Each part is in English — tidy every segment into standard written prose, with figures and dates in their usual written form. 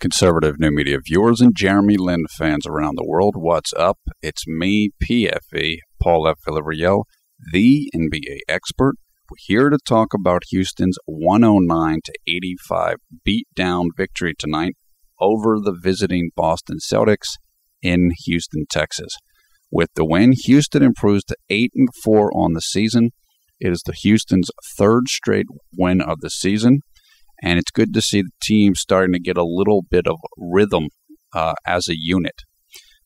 Conservative New Media viewers and Jeremy Lin fans around the world, what's up? It's me, PFE, Paul F. Villarreal, the NBA expert. We're here to talk about Houston's 109-85 beatdown victory tonight over the visiting Boston Celtics in Houston, Texas. With the win, Houston improves to 8-4 on the season. It is the Houston's third straight win of the season. And it's good to see the team starting to get a little bit of rhythm as a unit.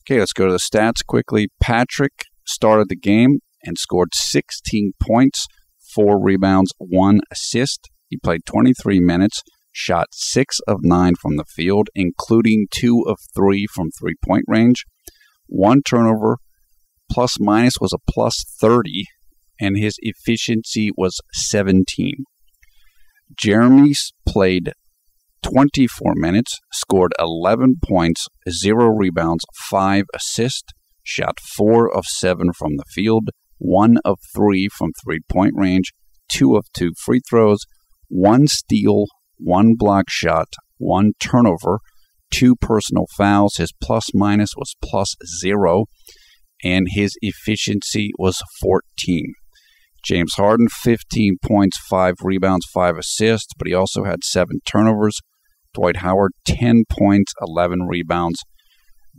Okay, let's go to the stats quickly. Patrick started the game and scored 16 points, 4 rebounds, 1 assist. He played 23 minutes, shot 6 of 9 from the field, including 2 of 3 from three-point range. 1 turnover, plus minus was a plus 30, and his efficiency was 17. Jeremy played 24 minutes, scored 11 points, 0 rebounds, 5 assists, shot 4 of 7 from the field, 1 of 3 from three-point range, 2 of 2 free throws, 1 steal, 1 block shot, 1 turnover, 2 personal fouls. His plus-minus was plus 0, and his efficiency was 14. James Harden, 15 points, 5 rebounds, 5 assists, but he also had 7 turnovers. Dwight Howard, 10 points, 11 rebounds.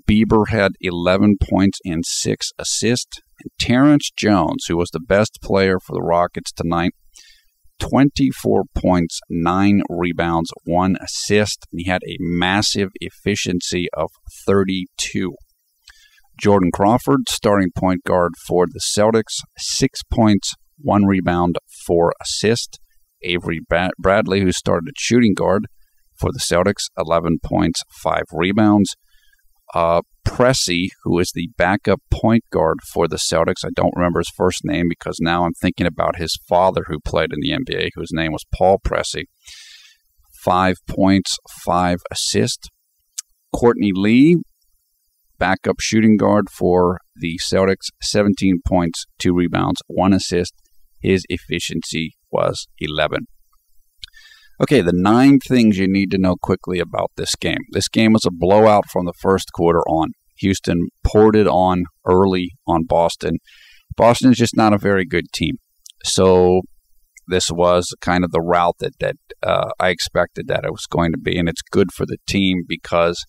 Bieber had 11 points and 6 assists. And Terrence Jones, who was the best player for the Rockets tonight, 24 points, 9 rebounds, 1 assist, and he had a massive efficiency of 32. Jordan Crawford, starting point guard for the Celtics, 6 points, 1 rebound, 4 assists. Avery Bradley, who started at shooting guard for the Celtics, 11 points, 5 rebounds. Pressey, who is the backup point guard for the Celtics. I don't remember his first name because now I'm thinking about his father who played in the NBA, whose name was Paul Pressey. 5 points, 5 assists. Courtney Lee, backup shooting guard for the Celtics, 17 points, 2 rebounds, 1 assist. His efficiency was 11. Okay, the 9 things you need to know quickly about this game. This game was a blowout from the first quarter on. Houston poured it on early on Boston. Boston is just not a very good team. So this was kind of the route that I expected that it was going to be, and it's good for the team because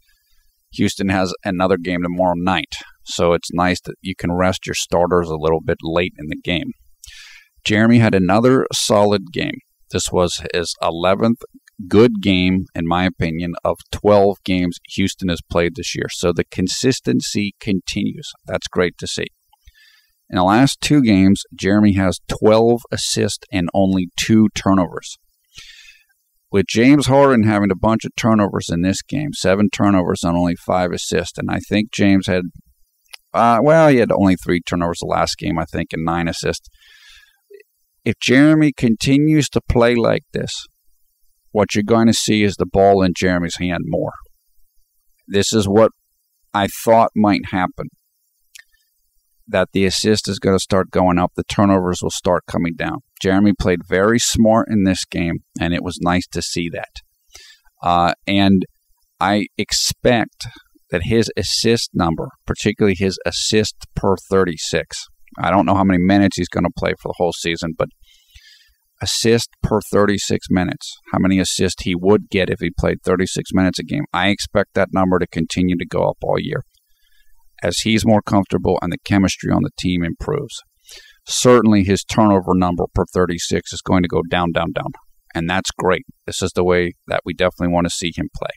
Houston has another game tomorrow night, so it's nice that you can rest your starters a little bit late in the game. Jeremy had another solid game. This was his 11th good game, in my opinion, of 12 games Houston has played this year. So the consistency continues. That's great to see. In the last 2 games, Jeremy has 12 assists and only 2 turnovers. With James Harden having a bunch of turnovers in this game, 7 turnovers and only 5 assists, and I think James had, he had only 3 turnovers the last game, I think, and 9 assists. If Jeremy continues to play like this, what you're going to see is the ball in Jeremy's hand more. This is what I thought might happen, that the assist is going to start going up, the turnovers will start coming down. Jeremy played very smart in this game, and it was nice to see that. And I expect that his assist number, particularly his assist per 36, I don't know how many minutes he's going to play for the whole season, but assist per 36 minutes, how many assists he would get if he played 36 minutes a game. I expect that number to continue to go up all year as he's more comfortable and the chemistry on the team improves. Certainly his turnover number per 36 is going to go down, down, down, and that's great. This is the way that we definitely want to see him play.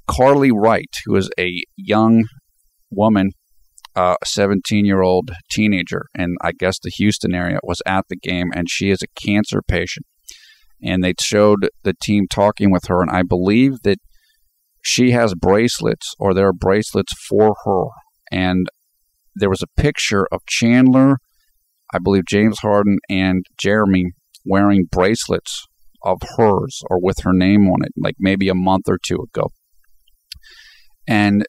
Carly Wright, who is a young woman, a 17-year-old teenager in, I guess, the Houston area, was at the game, and she is a cancer patient. And they showed the team talking with her, and I believe that she has bracelets, or there are bracelets for her. And there was a picture of Chandler, I believe James Harden, and Jeremy wearing bracelets of hers, or with her name on it, like maybe a month or 2 ago. And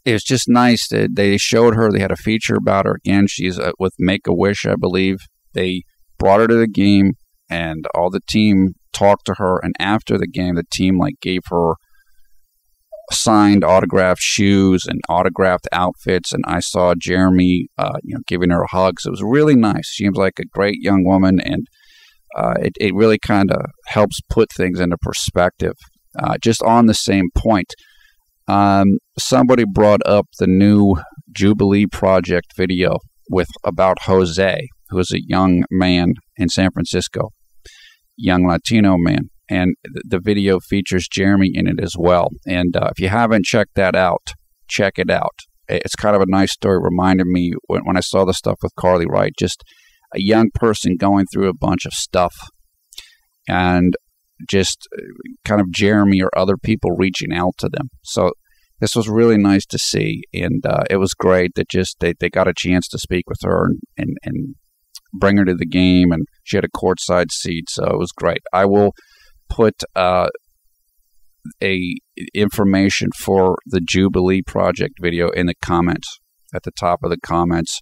it's just nice that they showed her. They had a feature about her. Again, she's with Make-A-Wish, I believe. They brought her to the game, and all the team talked to her. And after the game, the team gave her signed autographed shoes and autographed outfits, and I saw Jeremy, giving her hugs. It was really nice. She seems like a great young woman, and it really kind of helps put things into perspective. Just on the same point, somebody brought up the new Jubilee Project video about Jose, who is a young man in San Francisco, young Latino man. And the video features Jeremy in it as well. And if you haven't checked that out, check it out. It's kind of a nice story. It reminded me when I saw the stuff with Carly Wright, just a young person going through a bunch of stuff, and just kind of Jeremy or other people reaching out to them. So this was really nice to see, and it was great that they got a chance to speak with her and bring her to the game, and she had a courtside seat, so it was great. I will put information for the Jubilee Project video in the comments, at the top of the comments,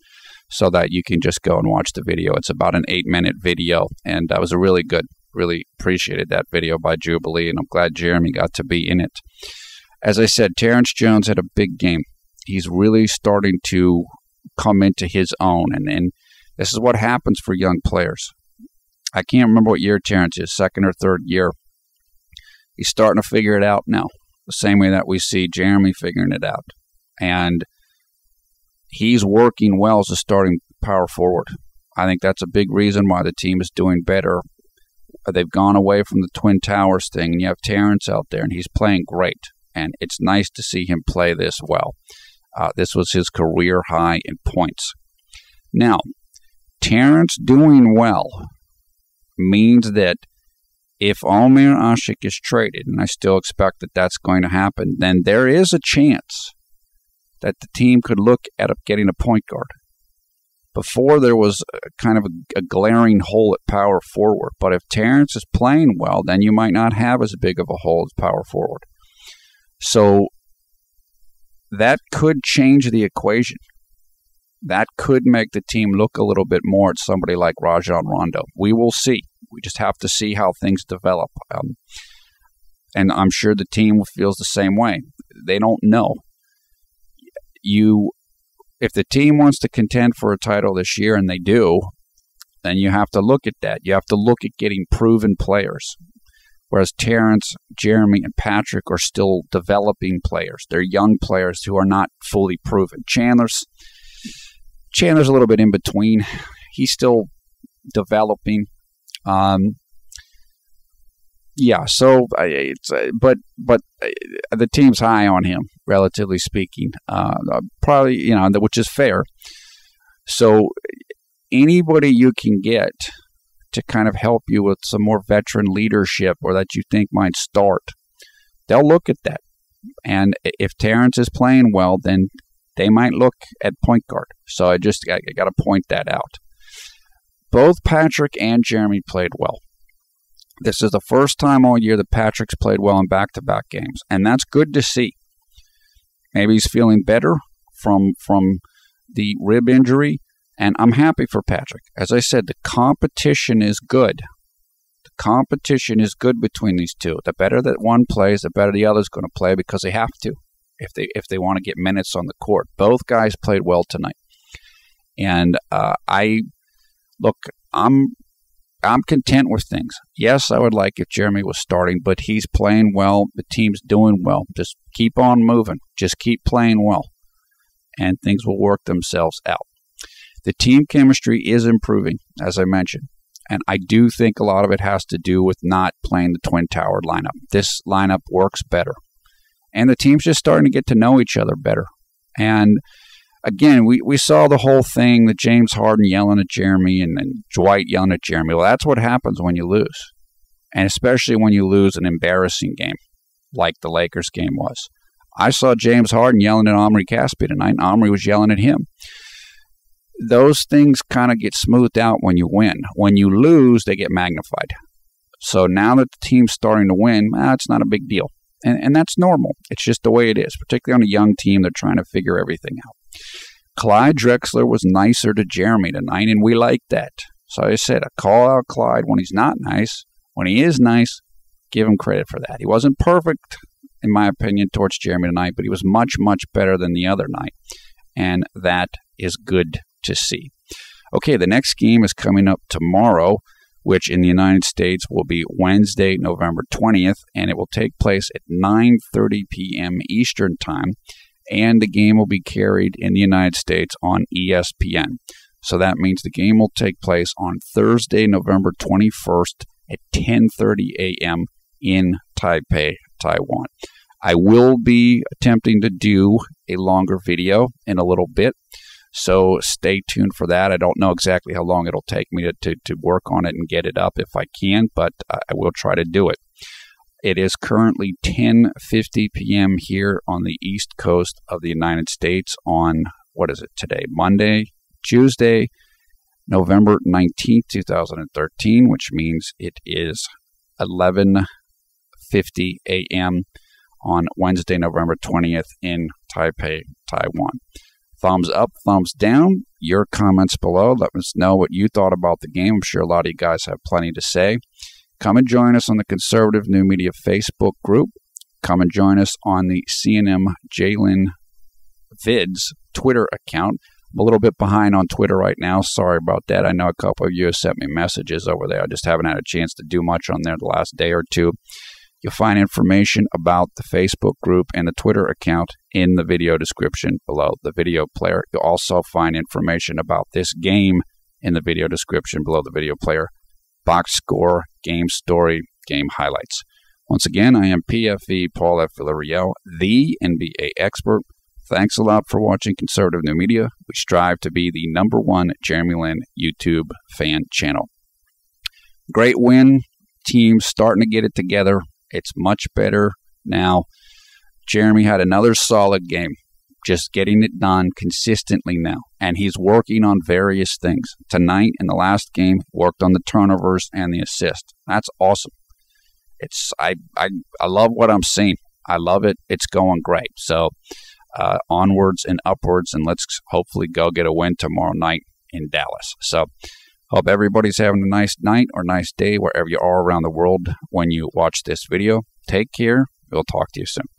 so that you can just go and watch the video. It's about an 8-minute video, and that was a really good, really appreciated that video by Jubilee, and I'm glad Jeremy got to be in it. As I said, Terrence Jones had a big game. He's really starting to come into his own, and this is what happens for young players. I can't remember what year Terrence is, second or third year. He's starting to figure it out now, the same way that we see Jeremy figuring it out. And he's working well as a starting power forward. I think that's a big reason why the team is doing better. They've gone away from the Twin Towers thing, and you have Terrence out there, and he's playing great. And it's nice to see him play this well. This was his career high in points. Now, Terrence doing well means that if Omer Asik is traded, and I still expect that that's going to happen, then there is a chance that the team could look at getting a point guard. Before, there was kind of a glaring hole at power forward, but if Terrence is playing well, then you might not have as big of a hole as power forward. So that could change the equation. That could make the team look a little bit more at somebody like Rajon Rondo. We will see. We just have to see how things develop. And I'm sure the team feels the same way. They don't know. If the team wants to contend for a title this year, and they do, then you have to look at that. You have to look at getting proven players. Whereas Terrence, Jeremy, and Patrick are still developing players. They're young players who are not fully proven. Chandler's a little bit in between. He's still developing. But the team's high on him, relatively speaking. Probably, which is fair. So anybody you can get to kind of help you with some more veteran leadership, or that you think might start, they'll look at that. And if Terrence is playing well, then they might look at point guard. So I got to point that out. Both Patrick and Jeremy played well. This is the first time all year that Patrick's played well in back-to-back games, and that's good to see. Maybe he's feeling better from the rib injury, and I'm happy for Patrick. As I said, the competition is good. The competition is good between these two. The better that one plays, the better the other's going to play, because they have to if they want to get minutes on the court. Both guys played well tonight. And I'm content with things. Yes, I would like if Jeremy was starting, but he's playing well. The team's doing well. Just keep on moving. Just keep playing well, and things will work themselves out. The team chemistry is improving, as I mentioned, and I do think a lot of it has to do with not playing the Twin Tower lineup. This lineup works better, and the team's just starting to get to know each other better. And again, we saw the whole thing, the James Harden yelling at Jeremy and Dwight yelling at Jeremy. Well, that's what happens when you lose, and especially when you lose an embarrassing game like the Lakers game was. I saw James Harden yelling at Omri Caspi tonight, and Omri was yelling at him. Those things kind of get smoothed out when you win. When you lose, they get magnified. So now that the team's starting to win, it's not a big deal. And that's normal. It's just the way it is, particularly on a young team. They're trying to figure everything out. Clyde Drexler was nicer to Jeremy tonight, and we like that. So I said, I call out Clyde when he's not nice. When he is nice, give him credit for that. He wasn't perfect in my opinion, towards Jeremy tonight, but he was much, much better than the other night. And that is good to see. Okay, the next game is coming up tomorrow, which in the United States will be Wednesday, November 20th, and it will take place at 9:30 p.m. Eastern Time, and the game will be carried in the United States on ESPN. So that means the game will take place on Thursday, November 21st at 10:30 a.m. in Taipei, Taiwan. I will be attempting to do a longer video in a little bit, so stay tuned for that. I don't know exactly how long it'll take me to work on it and get it up if I can, but I will try to do it. It is currently 10:50 p.m. here on the East Coast of the United States on, what is it today? Tuesday, November 19th, 2013, which means it is 11:50 a.m. on Wednesday, November 20th in Taipei, Taiwan. Thumbs up, thumbs down, your comments below. Let us know what you thought about the game. I'm sure a lot of you guys have plenty to say. Come and join us on the Conservative New Media Facebook group. Come and join us on the CNM Jalen Vids Twitter account. I'm a little bit behind on Twitter right now. Sorry about that. I know a couple of you have sent me messages over there. I just haven't had a chance to do much on there the last day or two. You'll find information about the Facebook group and the Twitter account in the video description below the video player. You'll also find information about this game in the video description below the video player. Box score, game story, game highlights. Once again, I am PFE Paul F. Villarreal, the NBA expert. Thanks a lot for watching Conservative New Media. We strive to be the #1 Jeremy Lin YouTube fan channel. Great win. Team starting to get it together. It's much better now. Jeremy had another solid game, just getting it done consistently now. And he's working on various things. Tonight, in the last game, worked on the turnovers and the assist. That's awesome. I love what I'm seeing. I love it. It's going great. So onwards and upwards, and let's hopefully go get a win tomorrow night in Dallas. So hope everybody's having a nice night or nice day wherever you are around the world when you watch this video. Take care. We'll talk to you soon.